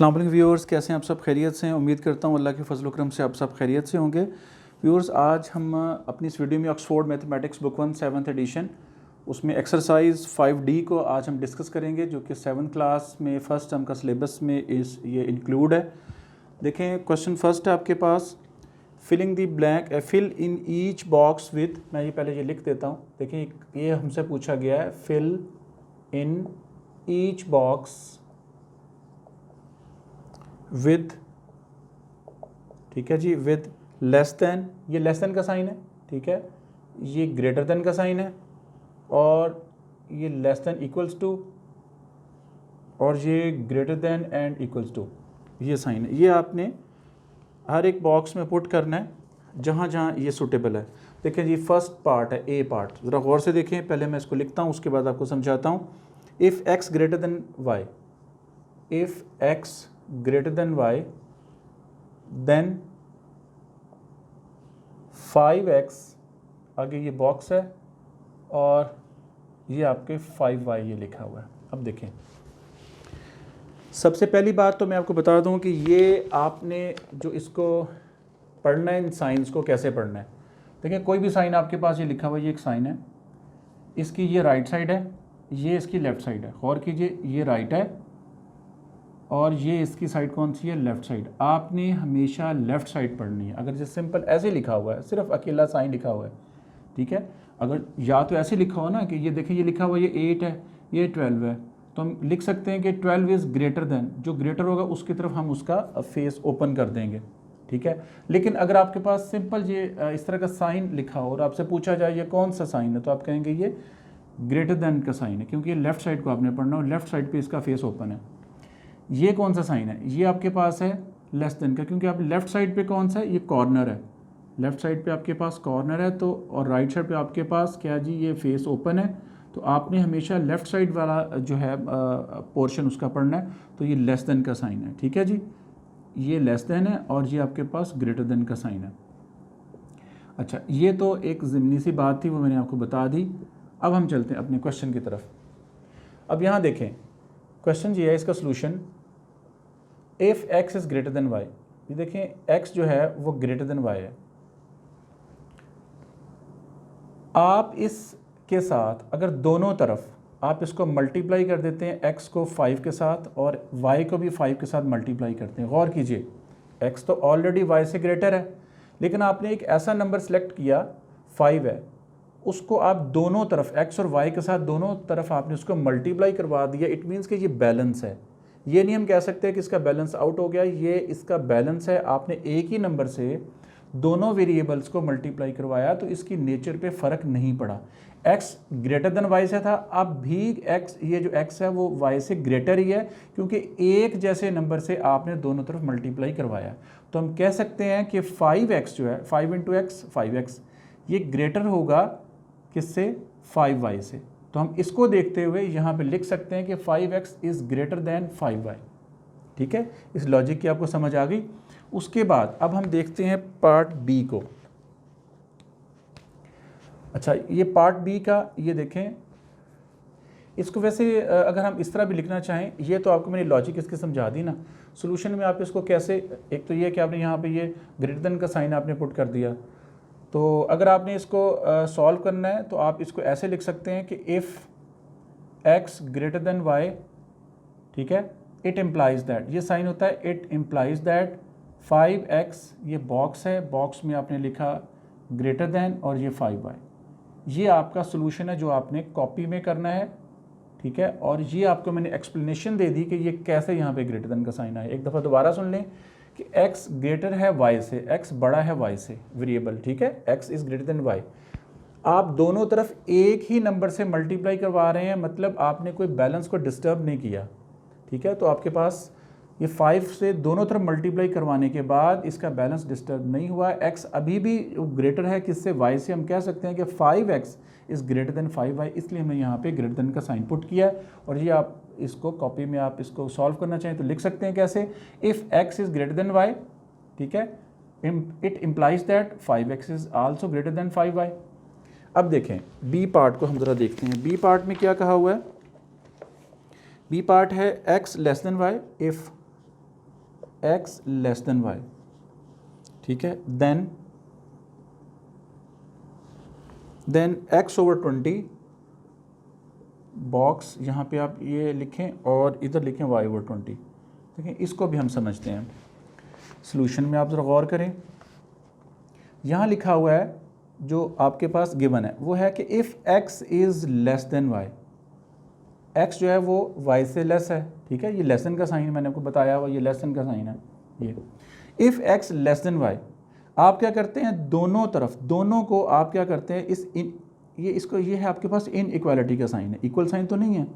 अस्सलाम वालेकुम व्यूअर्स, कैसे हैं आप सब? खैरियत से हैं? उम्मीद करता हूँ अल्लाह के फजल करम से आप सब खैरियत से होंगे। व्यूअर्स, आज हम अपनी इस वीडियो में Oxford mathematics book 1 7th edition उसमें एक्सरसाइज 5D को आज हम डिस्कस करेंगे, जो कि 7th क्लास में फ़र्स्ट टर्म का सिलेबस में ये इंक्लूड है। देखें, क्वेश्चन फर्स्ट है आपके पास, filling the blank fill in each box with, मैं ये पहले ये लिख देता हूँ। देखिए, ये हमसे पूछा गया है, fill in each box with, ठीक है जी, विद लेस दैन, ये लेस दैन का साइन है, ठीक है, ये ग्रेटर दैन का साइन है, और ये लेस दैन इक्वल्स टू, और ये greater than and equals to, ये साइन है। ये आपने हर एक बॉक्स में पुट करना है जहाँ जहाँ ये सूटेबल है। देखिए जी, फर्स्ट पार्ट है ए पार्ट, ज़रा गौर से देखें। पहले मैं इसको लिखता हूँ, उसके बाद आपको समझाता हूँ। If x greater than y, if x greater than y, then 5x, आगे ये बॉक्स है और ये आपके 5y ये लिखा हुआ है। अब देखें, सबसे पहली बात तो मैं आपको बता दूं कि ये आपने जो इसको पढ़ना है, इन साइंस को कैसे पढ़ना है। देखिए, कोई भी साइन आपके पास ये लिखा हुआ है, ये एक साइन है, इसकी ये राइट साइड है, ये इसकी लेफ़्ट साइड है। गौर कीजिए, ये राइट है और ये इसकी साइड कौन सी है? Left side. आपने हमेशा लेफ़्ट साइड पढ़नी है। अगर जैसे सिंपल ऐसे लिखा हुआ है, सिर्फ अकेला साइन लिखा हुआ है, ठीक है, अगर या तो ऐसे लिखा हो ना कि ये देखिए, ये लिखा हुआ ये 8 है, ये 12 है, तो हम लिख सकते हैं कि 12 इज़ ग्रेटर दैन, जो ग्रेटर होगा उसकी तरफ हम उसका फेस ओपन कर देंगे, ठीक है। लेकिन अगर आपके पास सिंपल ये इस तरह का साइन लिखा हो और आपसे पूछा जाए ये कौन सा साइन है, तो आप कहेंगे ये ग्रेटर दैन का साइन है, क्योंकि ये लेफ़्ट साइड को आपने पढ़ना और लेफ़्ट साइड पर इसका फेस ओपन है। ये कौन सा साइन है? ये आपके पास है लेस देन का, क्योंकि आप लेफ़्ट साइड पे कौन सा है? ये कॉर्नर है, लेफ़्ट साइड पे आपके पास कॉर्नर है, तो और राइट साइड पे आपके पास क्या जी, ये फेस ओपन है, तो आपने हमेशा लेफ़्ट साइड वाला जो है पोर्शन उसका पढ़ना है। तो ये लेस देन का साइन है, ठीक है जी, ये लेस देन है और ये आपके पास ग्रेटर देन का साइन है। अच्छा, ये तो एक ज़िमनी सी बात थी, वो मैंने आपको बता दी। अब हम चलते हैं अपने क्वेश्चन की तरफ। अब यहाँ देखें, क्वेश्चन ये है, इसका solution, if x is greater than y, ये देखें x जो है वो ग्रेटर देन y है। आप इसके साथ अगर दोनों तरफ आप इसको मल्टीप्लाई कर देते हैं, x को 5 के साथ और y को भी 5 के साथ मल्टीप्लाई करते हैं। गौर कीजिए, x तो ऑलरेडी y से ग्रेटर है, लेकिन आपने एक ऐसा नंबर सेलेक्ट किया 5 है, उसको आप दोनों तरफ x और y के साथ दोनों तरफ आपने उसको मल्टीप्लाई करवा दिया। इट मीन्स कि ये बैलेंस है। ये नहीं हम कह सकते कि इसका बैलेंस आउट हो गया, ये इसका बैलेंस है। आपने एक ही नंबर से दोनों वेरिएबल्स को मल्टीप्लाई करवाया, तो इसकी नेचर पे फ़र्क नहीं पड़ा। x ग्रेटर देन y से था, अब भी x, ये जो x है वो y से ग्रेटर ही है, क्योंकि एक जैसे नंबर से आपने दोनों तरफ मल्टीप्लाई करवाया। तो हम कह सकते हैं कि 5x जो है, 5 इंटू एक्स 5x, ये ग्रेटर होगा किससे? 5y से। तो हम इसको देखते हुए यहाँ पे लिख सकते हैं कि 5x is greater than 5y, ठीक है। इस लॉजिक की आपको समझ आ गई। उसके बाद अब हम देखते हैं पार्ट बी को। अच्छा, ये पार्ट बी का, ये देखें, इसको वैसे अगर हम इस तरह भी लिखना चाहें, ये तो आपको मैंने लॉजिक इसकी समझा दी ना। सोल्यूशन में आप इसको कैसे, एक तो ये कि आपने यहाँ पे ये ग्रेटर देन का साइन आपने पुट कर दिया, तो अगर आपने इसको सॉल्व करना है तो आप इसको ऐसे लिख सकते हैं कि if x greater than y, ठीक है, इट इम्प्लाइज दैट, ये साइन होता है इट इम्प्लाइज दैट 5x, ये बॉक्स है, बॉक्स में आपने लिखा ग्रेटर देन और ये 5y। ये आपका सोल्यूशन है जो आपने कॉपी में करना है, ठीक है। और ये आपको मैंने एक्सप्लेनेशन दे दी कि ये कैसे यहाँ पे ग्रेटर देन का साइन आया। एक दफ़ा दोबारा सुन लें कि x ग्रेटर है y से, x बड़ा है y से, वेरिएबल, ठीक है, x is greater than y। आप दोनों तरफ एक ही नंबर से मल्टीप्लाई करवा रहे हैं, मतलब आपने कोई बैलेंस को डिस्टर्ब नहीं किया, ठीक है। तो आपके पास ये 5 से दोनों तरफ मल्टीप्लाई करवाने के बाद इसका बैलेंस डिस्टर्ब नहीं हुआ। x अभी भी ग्रेटर है किससे? y से। हम कह सकते हैं कि 5x is greater than 5y, इसलिए हमने यहाँ पे ग्रेटर देन का साइन पुट किया है। और ये आप इसको कॉपी में आप इसको सॉल्व करना चाहें तो लिख सकते हैं कैसे, if x is greater than y, ठीक है, it implies that 5x is also greater than 5y। अब देखें बी पार्ट को हम ज़रा देखते हैं। बी पार्ट में क्या कहा हुआ है? बी पार्ट है x less than y, if x less than y, ठीक है। देन x ओवर 20 बॉक्स, यहाँ पे आप ये लिखें और इधर लिखें y ओवर 20। देखें इसको भी हम समझते हैं। सॉल्यूशन में आप ज़रा गौर करें, यहाँ लिखा हुआ है जो आपके पास गिवन है वो है कि if x is less than y, x जो है वो y से लेस है, ठीक है। ये लेसन का साइन मैंने आपको बताया हुआ, ये लेसन का साइन है। ये if x less than y, आप क्या करते हैं, दोनों तरफ, दोनों को आप क्या करते हैं, ये है आपके पास इन इक्वालिटी का साइन है, इक्वल साइन तो नहीं है,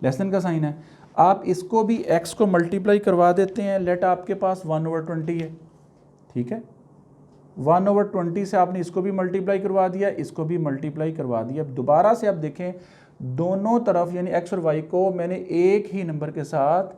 लेस देन का साइन है। आप इसको भी x को मल्टीप्लाई करवा देते हैं, लेट आपके पास 1 ओवर 20 है, ठीक है। 1 ओवर 20 से आपने इसको भी मल्टीप्लाई करवा दिया, इसको भी मल्टीप्लाई करवा दिया। दोबारा से आप देखें दोनों तरफ यानी x और y को मैंने एक ही नंबर के साथ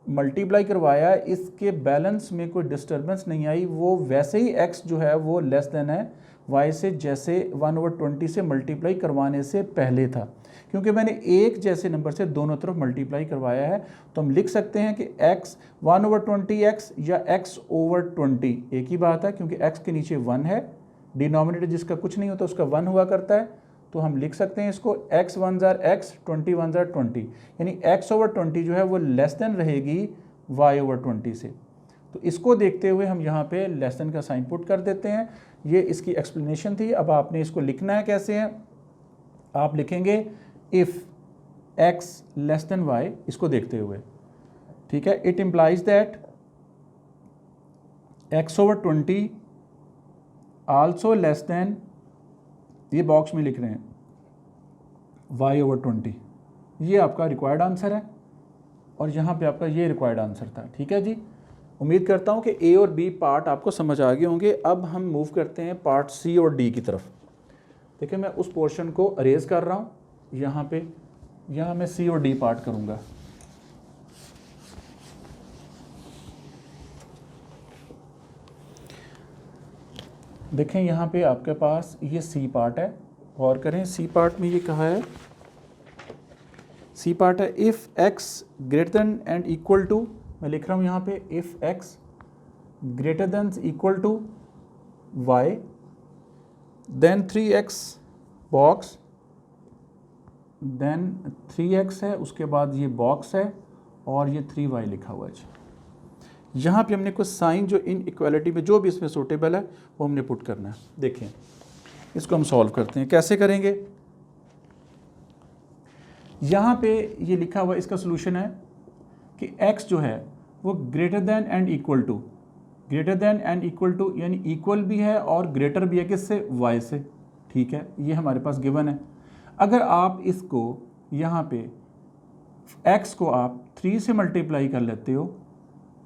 मल्टीप्लाई करवाया, इसके बैलेंस में कोई डिस्टर्बेंस नहीं आई, वो वैसे ही x जो है वो लेस देन है y से, जैसे 1 ओवर 20 से मल्टीप्लाई करवाने से पहले था, क्योंकि मैंने एक जैसे नंबर से दोनों तरफ मल्टीप्लाई करवाया है। तो हम लिख सकते हैं कि x 1 ओवर 20x या x ओवर 20 एक ही बात है, क्योंकि x के नीचे 1 है, डिनोमिनेटर जिसका कुछ नहीं होता उसका 1 हुआ करता है। तो हम लिख सकते हैं इसको x 1 जार x 20 1 जार 20, यानी x ओवर 20 जो है वो लेस देन रहेगी y ओवर 20 से। तो इसको देखते हुए हम यहाँ पे लेस देन का साइन पुट कर देते हैं। ये इसकी एक्सप्लेनेशन थी। अब आपने इसको लिखना है कैसे है, आप लिखेंगे if x less than y, इसको देखते हुए, ठीक है। It implies that x over 20 also less then, ये बॉक्स में लिख रहे हैं y ओवर 20, ये आपका रिक्वायर्ड आंसर है और यहाँ पे आपका ये रिक्वायर्ड आंसर था, ठीक है जी। उम्मीद करता हूँ कि ए और बी पार्ट आपको समझ आ गए होंगे। अब हम मूव करते हैं पार्ट सी और डी की तरफ। देखिए मैं उस पोर्शन को अरेज कर रहा हूँ यहाँ पे, यहाँ मैं सी और डी पार्ट करूँगा। देखें यहाँ पे आपके पास ये सी पार्ट है, गौर करें सी पार्ट में ये कहा है, सी पार्ट है if x greater than and equal to, मैं लिख रहा हूँ यहाँ पे if x greater than equal to y, then 3x box, then 3x है, उसके बाद ये बॉक्स है और ये 3y लिखा हुआ है। यहाँ पे हमने कुछ साइन जो इन इक्वालिटी में जो भी इसमें सूटेबल है वो हमने पुट करना है। देखें इसको हम सॉल्व करते हैं, कैसे करेंगे। यहाँ पे ये लिखा हुआ इसका सोल्यूशन है कि x जो है वो greater than and equal to, greater than and equal to यानी इक्वल भी है और ग्रेटर भी है किससे, y से, ठीक है। ये हमारे पास गिवन है। अगर आप इसको यहाँ पे x को आप 3 से मल्टीप्लाई कर लेते हो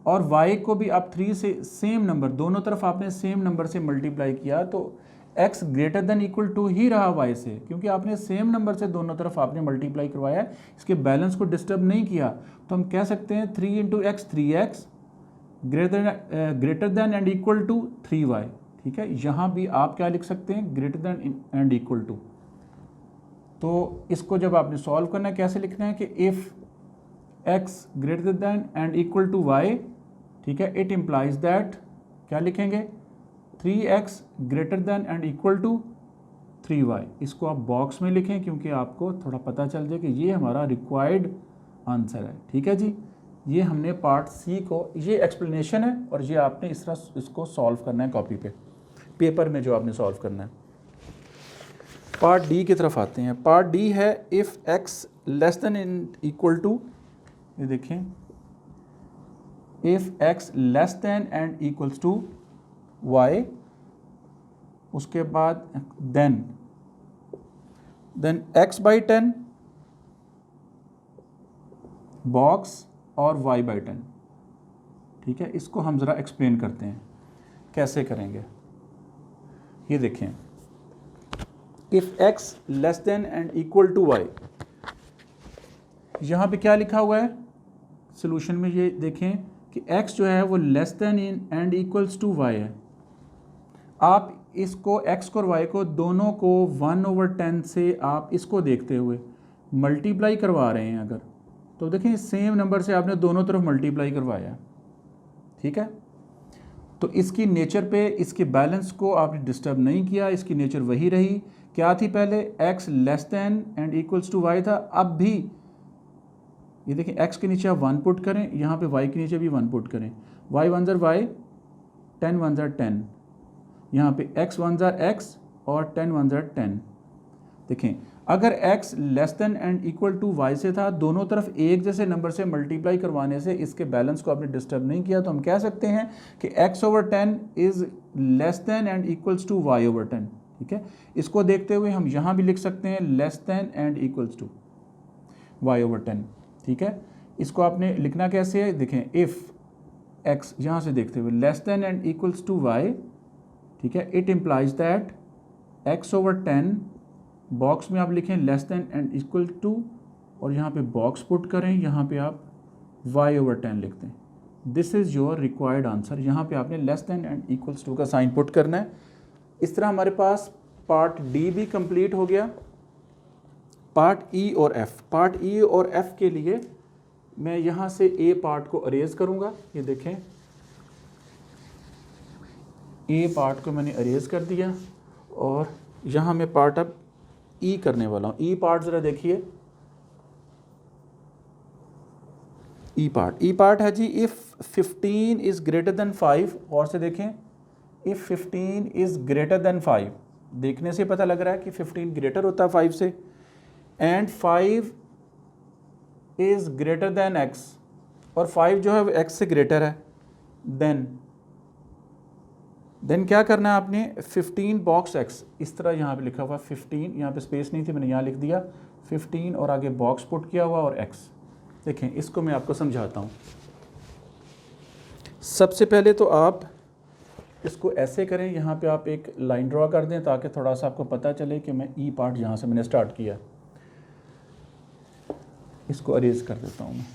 और y को भी आप 3 से, सेम नंबर, दोनों तरफ आपने सेम नंबर से मल्टीप्लाई किया, तो x greater than equal to ही रहा y से, क्योंकि आपने सेम नंबर से दोनों तरफ आपने मल्टीप्लाई करवाया, इसके बैलेंस को डिस्टर्ब नहीं किया। तो हम कह सकते हैं 3 into x 3x greater than and equal to 3y, ठीक है। यहाँ भी आप क्या लिख सकते हैं, greater than and equal to. तो इसको जब आपने सॉल्व करना है कैसे लिखना है कि if x greater than and equal to y, ठीक है, इट इम्प्लाइज दैट, क्या लिखेंगे, 3x greater than and equal to 3y। इसको आप बॉक्स में लिखें क्योंकि आपको थोड़ा पता चल जाए कि ये हमारा रिक्वायर्ड आंसर है, ठीक है जी। ये हमने पार्ट सी को, ये एक्सप्लेनेशन है और ये आपने इस तरह इसको सॉल्व करना है कॉपी पे, पेपर में जो आपने सॉल्व करना है। पार्ट डी की तरफ आते हैं। पार्ट डी है if x less than and equal to, ये देखें if x less than and equals to y, उसके बाद देन x बाई 10 बॉक्स और y बाई 10, ठीक है। इसको हम ज़रा एक्सप्लेन करते हैं कैसे करेंगे। ये देखें if x less than and equal to y, यहाँ पे क्या लिखा हुआ है सोल्यूशन में, ये देखें कि x जो है वो less than and equals to y है। आप इसको x और y को दोनों को 1 ओवर 10 से आप इसको देखते हुए मल्टीप्लाई करवा रहे हैं अगर, तो देखिए सेम नंबर से आपने दोनों तरफ मल्टीप्लाई करवाया, ठीक है। तो इसकी नेचर पे इसके बैलेंस को आपने डिस्टर्ब नहीं किया, इसकी नेचर वही रही। क्या थी पहले? x less than and equals to y था। अब भी ये देखिए x के नीचे आप 1 पुट करें, यहाँ पे y के नीचे भी 1 पुट करें। y वन ज़र y, 10 वन ज़र 10, यहाँ पे x वन ज़र x और 10 वन ज़र 10। देखें, अगर x less than and equal to y से था, दोनों तरफ एक जैसे नंबर से मल्टीप्लाई करवाने से इसके बैलेंस को आपने डिस्टर्ब नहीं किया, तो हम कह सकते हैं कि x over 10 is less than and equals to y over 10। ठीक है, इसको देखते हुए हम यहाँ भी लिख सकते हैं less than and equals to y over 10। ठीक है, इसको आपने लिखना कैसे है? देखें, इफ़ x यहाँ से देखते हुए less than and equals to y, ठीक है, it implies that x over 10, box में आप लिखें less than and equal to, और यहाँ पे बॉक्स पुट करें, यहाँ पे आप y ओवर 10 लिखते हैं। This is your required answer. यहाँ पे आपने less than and equals to का साइन पुट करना है। इस तरह हमारे पास पार्ट डी भी कंप्लीट हो गया। पार्ट ई और एफ, पार्ट ई और एफ के लिए मैं यहाँ से ए पार्ट को अरेज करूँगा। ये देखें, ए पार्ट को मैंने अरेज कर दिया और यहाँ मैं पार्ट अब ई करने वाला हूँ। ई पार्ट ज़रा देखिए, ई पार्ट है जी, इफ़ 15 इज़ ग्रेटर देन 5, और से देखें, इफ़ 15 इज़ ग्रेटर देन 5, देखने से पता लग रहा है कि 15 ग्रेटर होता है 5 से, and 5 is greater than x, और 5 जो है वो x से ग्रेटर है, देन क्या करना है आपने? 15 बॉक्स x, इस तरह यहाँ पे लिखा हुआ 15, यहाँ पे स्पेस नहीं थी, मैंने यहाँ लिख दिया 15 और आगे बॉक्स पुट किया हुआ और x। देखें, इसको मैं आपको समझाता हूँ। सबसे पहले तो आप इसको ऐसे करें, यहाँ पे आप एक लाइन ड्रॉ कर दें ताकि थोड़ा सा आपको पता चले कि मैं ई पार्ट यहाँ से मैंने स्टार्ट किया। इसको अरेज कर देता हूँ मैं।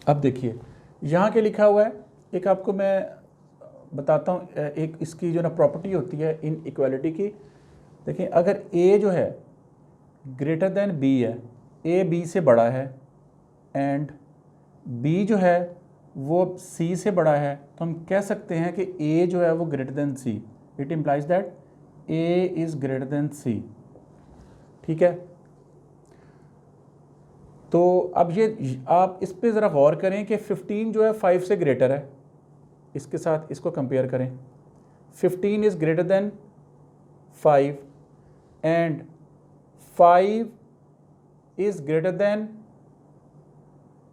अब देखिए, यहाँ के लिखा हुआ है, एक आपको मैं बताता हूँ, एक इसकी जो ना प्रॉपर्टी होती है इन इक्वालिटी की। देखें, अगर a जो है ग्रेटर देन b है, a b से बड़ा है, एंड b जो है वो c से बड़ा है, तो हम कह सकते हैं कि a जो है वो greater then c। It implies that a is greater than c। ठीक है, तो अब ये आप इस पे ज़रा गौर करें कि 15 जो है 5 से ग्रेटर है, इसके साथ इसको कंपेयर करें। 15 is greater than 5 and 5 is greater than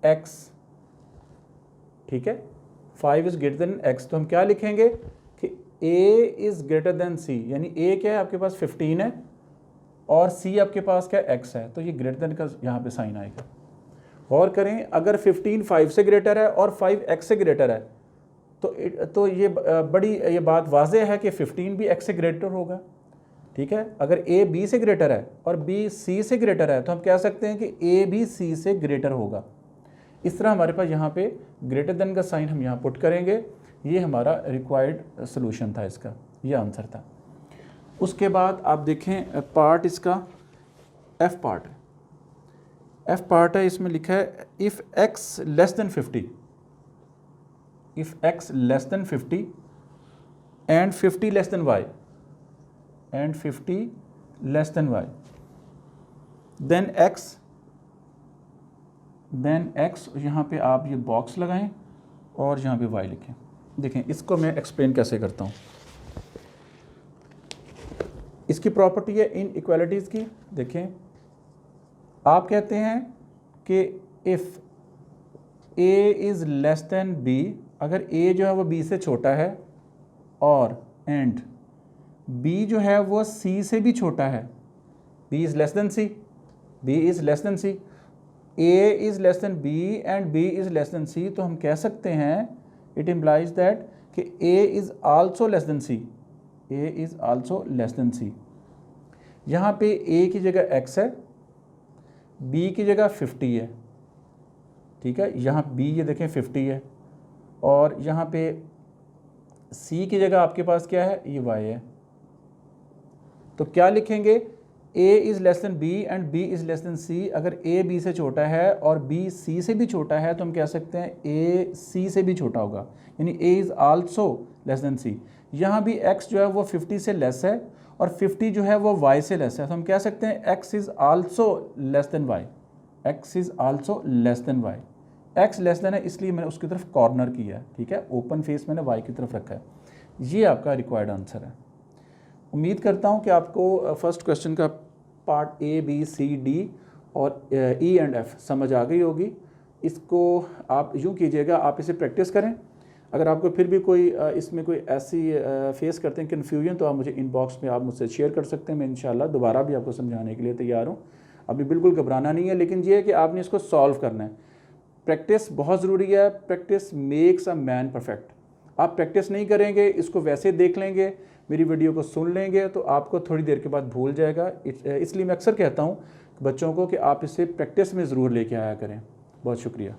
x। ठीक है, 5 इज़ ग्रेटर देन x, तो हम क्या लिखेंगे कि a is greater than c, यानी a क्या है आपके पास 15 है और c आपके पास क्या x है, तो ये ग्रेटर देन का यहाँ पे साइन आएगा। और करें, अगर 15 5 से ग्रेटर है और 5 x से ग्रेटर है, तो ये ये बात वाज़ेह है कि 15 भी x से ग्रेटर होगा। ठीक है, अगर a b से ग्रेटर है और b c से ग्रेटर है, तो हम कह सकते हैं कि a भी c से ग्रेटर होगा। इस तरह हमारे पास यहाँ पे ग्रेटर देन का साइन हम यहाँ पुट करेंगे। ये हमारा रिक्वायर्ड सोल्यूशन था, इसका ये आंसर था। उसके बाद आप देखें, पार्ट इसका एफ पार्ट है। एफ पार्ट है, इसमें लिखा है if x less than 50, if x less than 50 and 50 less than y, and 50 less than y, then x यहाँ पे आप ये बॉक्स लगाएं और यहाँ पे y लिखें। देखें, इसको मैं एक्सप्लेन कैसे करता हूँ। इसकी प्रॉपर्टी है इन इक्वालिटीज़ की। देखें, आप कहते हैं कि if a is less then b, अगर a जो है वो b से छोटा है और एंड b जो है वो c से भी छोटा है, b is less then c, b is less then c, a is less then b and b is less then c, तो हम कह सकते हैं इट इम्प्लाइज दैट कि a is also less then c, a is also less then c। यहाँ पे a की जगह x है, b की जगह 50 है। ठीक है, यहाँ b ये देखें 50 है, और यहाँ पे c की जगह आपके पास क्या है, ये y है। तो क्या लिखेंगे A is less than B and B is less than C, अगर ए बी से छोटा है और बी सी से भी छोटा है तो हम कह सकते हैं ए सी से भी छोटा होगा, यानी A is also less than C. यहाँ भी x जो है वो 50 से लेस है और 50 जो है वो y से लेस है, तो हम कह सकते हैं x is also less than y, x is also less than y। x less then है इसलिए मैंने उसकी तरफ कॉर्नर किया है, ठीक है, ओपन फेस मैंने y की तरफ रखा है। ये आपका रिक्वायर्ड आंसर है। उम्मीद करता हूँ कि आपको फर्स्ट क्वेश्चन का part A B C D और ई एंड एफ समझ आ गई होगी। इसको आप यूँ कीजिएगा, आप इसे प्रैक्टिस करें। अगर आपको फिर भी कोई इसमें कोई ऐसी फेस करते हैं कन्फ्यूजन, तो आप मुझे इनबॉक्स में आप मुझसे शेयर कर सकते हैं। मैं इंशाल्लाह दोबारा भी आपको समझाने के लिए तैयार हूँ। अभी बिल्कुल घबराना नहीं है, लेकिन ये है कि आपने इसको सॉल्व करना है। प्रैक्टिस बहुत ज़रूरी है, practice makes a man perfect. आप प्रैक्टिस नहीं करेंगे, इसको वैसे देख लेंगे, मेरी वीडियो को सुन लेंगे, तो आपको थोड़ी देर के बाद भूल जाएगा। इसलिए मैं अक्सर कहता हूँ बच्चों को कि आप इसे प्रैक्टिस में ज़रूर लेके आया करें। बहुत शुक्रिया।